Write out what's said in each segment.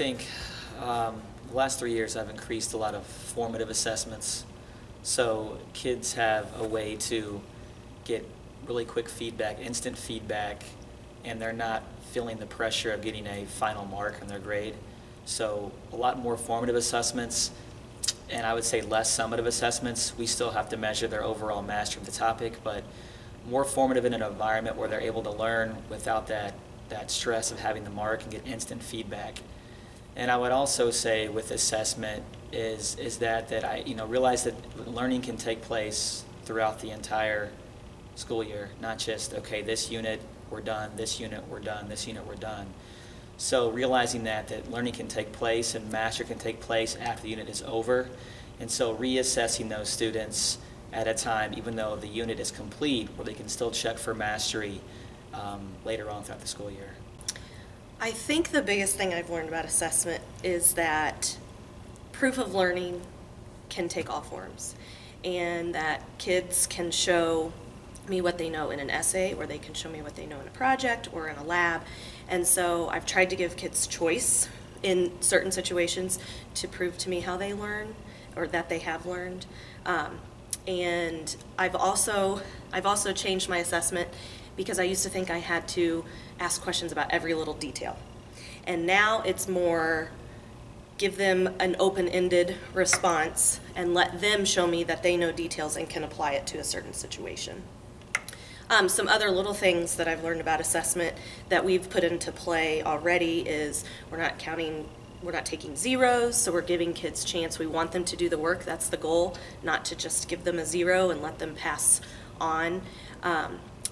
think the last 3 years I've increased a lot of formative assessments. So kids have a way to get really quick feedback, instant feedback, and they're not feeling the pressure of getting a final mark on their grade. So a lot more formative assessments, and I would say less summative assessments. We still have to measure their overall mastery of the topic, but more formative in an environment where they're able to learn without that stress of having the mark and get instant feedback. And I would also say with assessment is that I realize that learning can take place throughout the entire school year, not just, okay, this unit we're done, this unit we're done, this unit we're done. So realizing that learning can take place and mastery can take place after the unit is over, and so reassessing those students at a time, even though the unit is complete, where they can still check for mastery later on throughout the school year. I think the biggest thing I've learned about assessment is that proof of learning can take all forms, and that kids can show me what they know in an essay, or they can show me what they know in a project or in a lab. And so I've tried to give kids choice in certain situations to prove to me how they learn or that they have learned. And I've also changed my assessment because I used to think I had to ask questions about every little detail. And now it's more give them an open-ended response and let them show me that they know details and can apply it to a certain situation. Some other little things that I've learned about assessment that we've put into play already is we're not taking zeros, so we're giving kids chance. We want them to do the work, that's the goal, not to just give them a zero and let them pass on.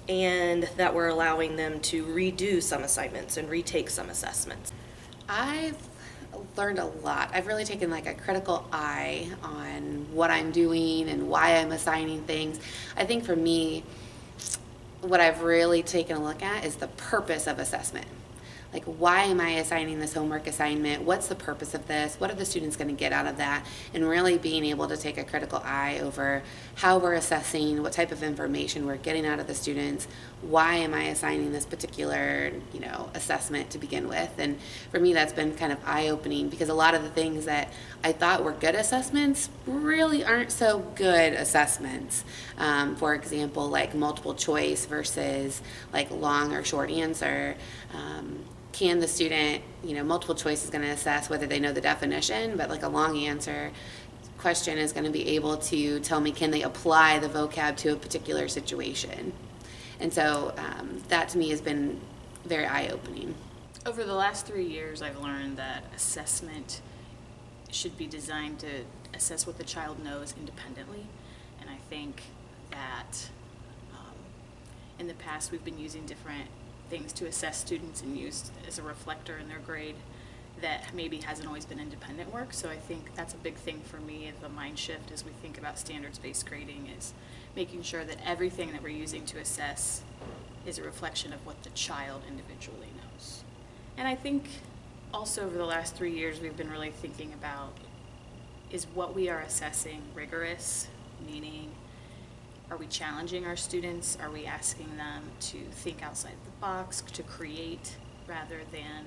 And that we're allowing them to redo some assignments and retake some assessments. I've learned a lot. I've really taken like a critical eye on what I'm doing and why I'm assigning things. I think for me, what I've really taken a look at is the purpose of assessment. Like, why am I assigning this homework assignment? What's the purpose of this? What are the students going to get out of that? And really being able to take a critical eye over how we're assessing, what type of information we're getting out of the students. Why am I assigning this particular, assessment to begin with? And for me, that's been kind of eye-opening, because a lot of the things that I thought were good assessments really aren't so good assessments. For example, like multiple choice versus like long or short answer. Can the student, multiple choice is going to assess whether they know the definition, but like a long answer question is going to be able to tell me, can they apply the vocab to a particular situation? And so that to me has been very eye-opening. Over the last 3 years, I've learned that assessment should be designed to assess what the child knows independently. And I think that in the past we've been using different things to assess students and used as a reflector in their grade that maybe hasn't always been independent work. So I think that's a big thing for me of a mind shift as we think about standards-based grading, is making sure that everything that we're using to assess is a reflection of what the child individually knows. And I think also over the last 3 years we've been really thinking about, is what we are assessing rigorous, meaning are we challenging our students? Are we asking them to think outside the box, to create rather than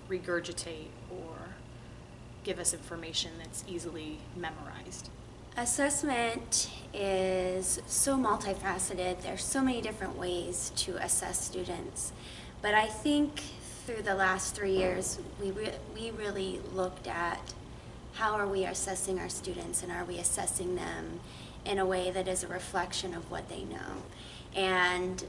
regurgitate or give us information that's easily memorized? Assessment is so multifaceted. There's so many different ways to assess students. But I think through the last 3 years, we really looked at how are we assessing our students, and are we assessing them in a way that is a reflection of what they know. And,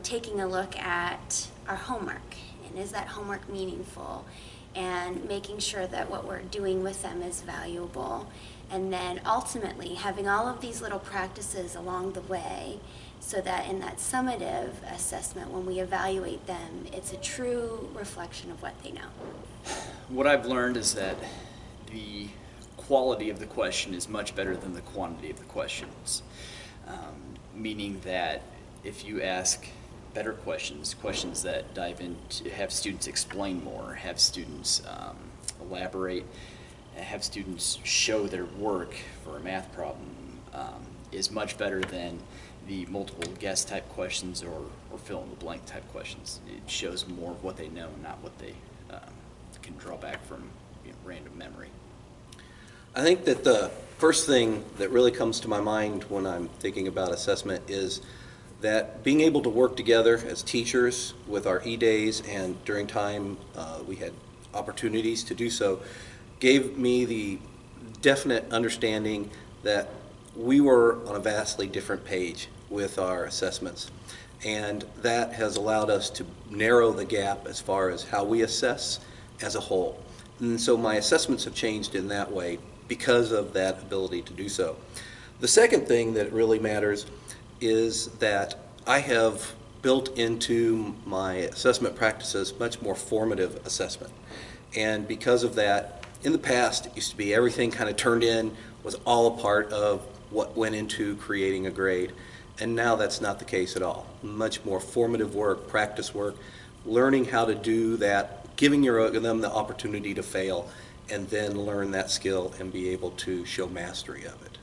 taking a look at our homework, and is that homework meaningful, and making sure that what we're doing with them is valuable. And then ultimately having all of these little practices along the way so that in that summative assessment, when we evaluate them, it's a true reflection of what they know. What I've learned is that the quality of the question is much better than the quantity of the questions, meaning that if you ask better questions that dive into, have students explain more, have students elaborate, have students show their work for a math problem, is much better than the multiple guess type questions or fill in the blank type questions. It shows more of what they know, not what they can draw back from random memory? I think that the first thing that really comes to my mind when I'm thinking about assessment is that being able to work together as teachers with our E-days, and during time we had opportunities to do so, gave me the definite understanding that we were on a vastly different page with our assessments. And that has allowed us to narrow the gap as far as how we assess as a whole. And so my assessments have changed in that way because of that ability to do so. The second thing that really matters is that I have built into my assessment practices much more formative assessment. And because of that, in the past, it used to be everything kind of turned in, was all a part of what went into creating a grade. And now that's not the case at all. Much more formative work, practice work, learning how to do that, giving them the opportunity to fail, and then learn that skill and be able to show mastery of it.